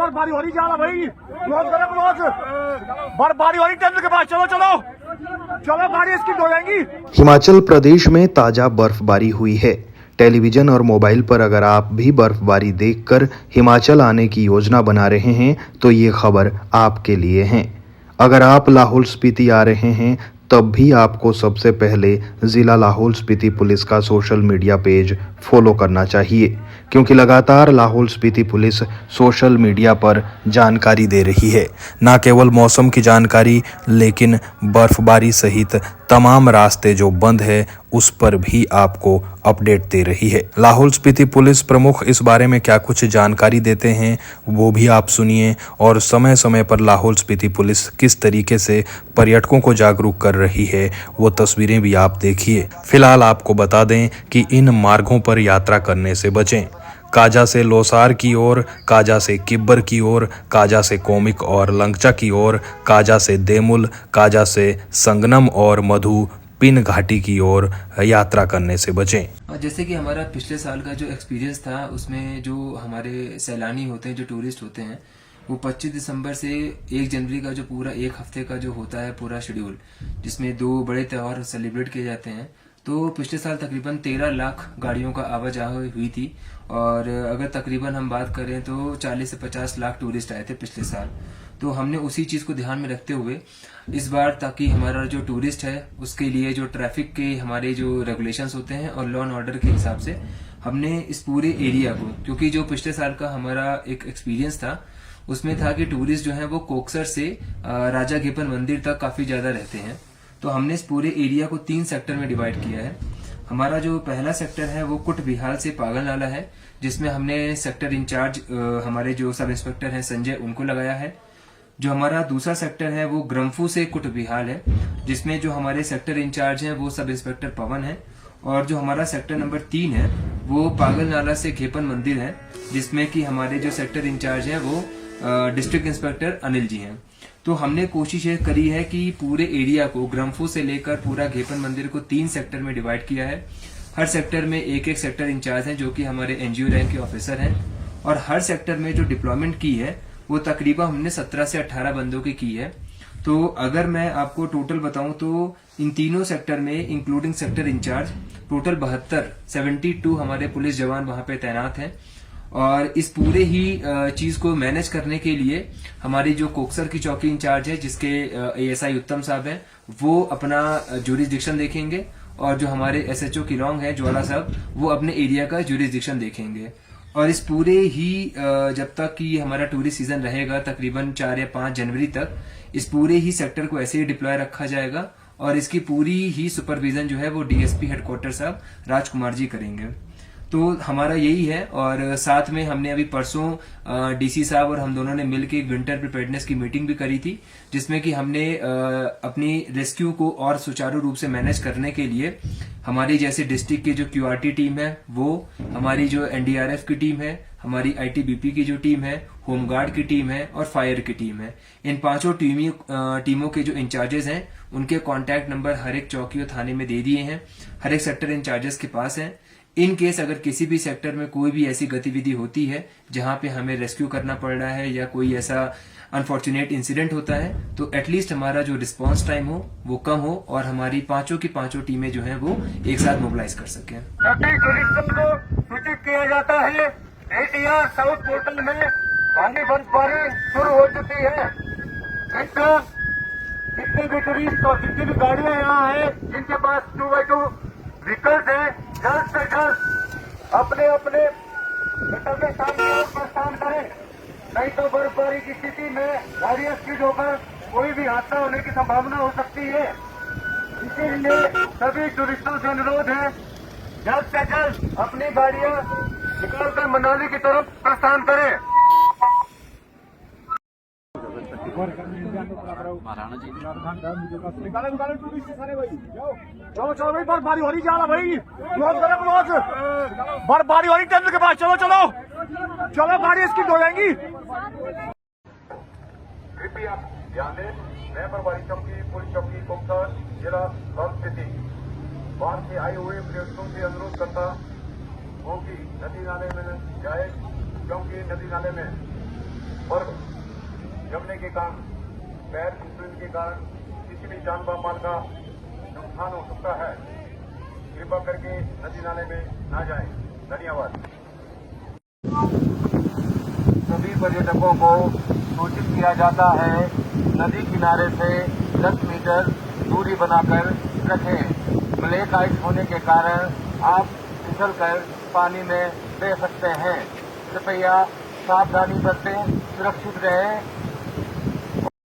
बर्फबारी हो रही ज्यादा भाई, क्लोज करें क्लोज, बर्फबारी हो रही टेंट के पास, चलो चलो चलो गाड़ी इसकी हो जाएंगी। हिमाचल प्रदेश में ताजा बर्फबारी हुई है। टेलीविजन और मोबाइल पर अगर आप भी बर्फबारी देखकर हिमाचल आने की योजना बना रहे हैं तो ये खबर आपके लिए है। अगर आप लाहौल स्पीति आ रहे हैं तब भी आपको सबसे पहले ज़िला लाहौल स्पीति पुलिस का सोशल मीडिया पेज फॉलो करना चाहिए, क्योंकि लगातार Lahaul Spiti police social media पर जानकारी दे रही है। न केवल मौसम की जानकारी, लेकिन बर्फबारी सहित तमाम रास्ते जो बंद है उस पर भी आपको अपडेट दे रही है। लाहौल स्पीति पुलिस प्रमुख इस बारे में क्या कुछ जानकारी देते हैं वो भी आप सुनिए, और समय समय पर लाहौल स्पीति पुलिस किस तरीके से पर्यटकों को जागरूक कर रही है वो तस्वीरें भी आप देखिए। फिलहाल आपको बता दें कि इन मार्गों पर यात्रा करने से बचें। काजा से लोसार की ओर, काजा से किब्बर की ओर, काजा से कोमिक और लंगचा की ओर, काजा से देमुल, काजा से संगनम और मधु पिन घाटी की ओर यात्रा करने से बचें। जैसे कि हमारा पिछले साल का जो एक्सपीरियंस था, उसमें जो हमारे सैलानी होते हैं, जो टूरिस्ट होते हैं, वो 25 दिसंबर से 1 जनवरी का जो पूरा एक हफ्ते का जो होता है पूरा शेड्यूल, जिसमें 2 बड़े त्यौहार सेलिब्रेट किए जाते हैं, तो पिछले साल तकरीबन 13 लाख गाड़ियों का आवाजाही हुई थी। और अगर तकरीबन हम बात करें तो 40 से 50 लाख टूरिस्ट आए थे पिछले साल। तो हमने उसी चीज को ध्यान में रखते हुए इस बार, ताकि हमारा जो टूरिस्ट है उसके लिए जो ट्रैफिक के हमारे जो रेगुलेशंस होते हैं और लॉ एंड ऑर्डर के हिसाब से हमने इस पूरे एरिया को, क्योंकि जो पिछले साल का हमारा एक एक्सपीरियंस था उसमें था कि टूरिस्ट जो है वो कोकसर से राजा घेपन मंदिर तक काफी ज्यादा रहते हैं। तो हमने इस पूरे एरिया को 3 सेक्टर में डिवाइड किया है। हमारा जो पहला सेक्टर है वो कुट बिहाल से पागल नाला है, जिसमें हमने सेक्टर इंचार्ज हमारे जो सब इंस्पेक्टर हैं संजय, उनको लगाया है। जो हमारा दूसरा सेक्टर है वो ग्रम्फू से कुट बिहाल है, जिसमें जो हमारे सेक्टर इंचार्ज हैं वो सब इंस्पेक्टर पवन है। और जो हमारा सेक्टर नंबर 3 है वो पागल नाला से घेपन मंदिर है, जिसमें कि हमारे जो सेक्टर इंचार्ज हैं वो डिस्ट्रिक्ट इंस्पेक्टर अनिल जी हैं। तो हमने कोशिश ये करी है कि पूरे एरिया को ग्रम्फू से लेकर पूरा घेपन मंदिर को 3 सेक्टर में डिवाइड किया है। हर सेक्टर में एक एक सेक्टर इंचार्ज हैं जो कि हमारे एनजीओ रैंक के ऑफिसर हैं, और हर सेक्टर में जो डिप्लॉयमेंट की है वो तकरीबन हमने 17 से 18 बंदों की है। तो अगर मैं आपको टोटल बताऊं तो इन तीनों सेक्टर में इंक्लूडिंग सेक्टर इंचार्ज टोटल 72 हमारे पुलिस जवान वहां पे तैनात हैं। और इस पूरे ही चीज को मैनेज करने के लिए हमारी जो कोकसर की चौकी इंचार्ज है, जिसके एएसआई उत्तम साहब हैं, वो अपना ज्यूरिसडिक्शन देखेंगे, और जो हमारे एसएचओ किलोंग है ज्वाला साहब, वो अपने एरिया का ज्यूरिसडिक्शन देखेंगे। और इस पूरे ही जब तक कि हमारा टूरिस्ट सीजन रहेगा तकरीबन 4 या 5 जनवरी तक, इस पूरे ही सेक्टर को ऐसे ही डिप्लॉय रखा जाएगा, और इसकी पूरी ही सुपरविजन जो है वो डीएसपी हेडक्वार्टर साहब राजकुमार जी करेंगे। तो हमारा यही है। और साथ में हमने अभी परसों डीसी साहब और हम दोनों ने मिलकर एक विंटर प्रिपेयर्डनेस की मीटिंग भी करी थी, जिसमें कि हमने अपनी रेस्क्यू को और सुचारू रूप से मैनेज करने के लिए हमारी जैसे डिस्ट्रिक्ट की जो क्यूआरटी टीम है वो, हमारी जो एनडीआरएफ की टीम है, हमारी आईटीबीपी की जो टीम है, होमगार्ड की टीम है और फायर की टीम है, इन 5 टीमों के जो इंचार्जेस हैं उनके कॉन्टैक्ट नंबर हर एक चौकी और थाने में दे दिए हैं, हर एक सेक्टर इंचार्जेस के पास है। इन केस अगर किसी भी सेक्टर में कोई भी ऐसी गतिविधि होती है जहां पे हमें रेस्क्यू करना पड़ रहा है या कोई ऐसा अनफॉर्चुनेट इंसिडेंट होता है, तो एटलीस्ट हमारा जो रिस्पांस टाइम हो वो कम हो और हमारी 5 की 5 टीमें जो हैं वो एक साथ मोबिलाइज कर सकें। को सूचित किया जाता है एटीआर साउथ पोर्टल में भारी बर्फबारी शुरू हो चुकी है। जितने भी टूरिस्ट और जितनी भी गाड़ियां यहाँ है जिनके पास 2x2 व्हीकल्स है, जल्द से जल्द अपने अपने निकलने स्थान की ओर प्रस्थान करें, नहीं तो बर्फबारी की स्थिति में गाड़ियां स्पीड होकर कोई भी हादसा होने की संभावना हो सकती है। इसीलिए सभी टूरिस्टों से अनुरोध है जल्द से जल्द अपनी गाड़ियां निकालकर मनाली की तरफ प्रस्थान करें। चलो चलो भाई, बर्फबारी हो रही ज्यादा भाई, क्लोज करें क्लोज, बर्फबारी हो रही टेंट के पास, चलो चलो चलो गाड़ी इसकी हो जाएंगी। कृपया ध्यान दें, मैं प्रभारी चौकी पुलिस चौकी कोकसर जिला लाहौल स्पीति बाहर से आए हुए पर्यटकों से अनुरोध करता हूँ कि नदी नाले में न जाए, क्योंकि नदी नाले में और जमने के कारण पैर फिसलने के कारण किसी भी जान माल का नुकसान हो सकता है। कृपा करके नदी नाले में ना जाएं। धन्यवाद। सभी पर्यटकों को सूचित किया जाता है, नदी किनारे से 10 मीटर दूरी बनाकर रखें। ब्लैक आइस होने के कारण आप फिसलकर पानी में बह सकते हैं। कृपया सावधानी बरतें, सुरक्षित रहें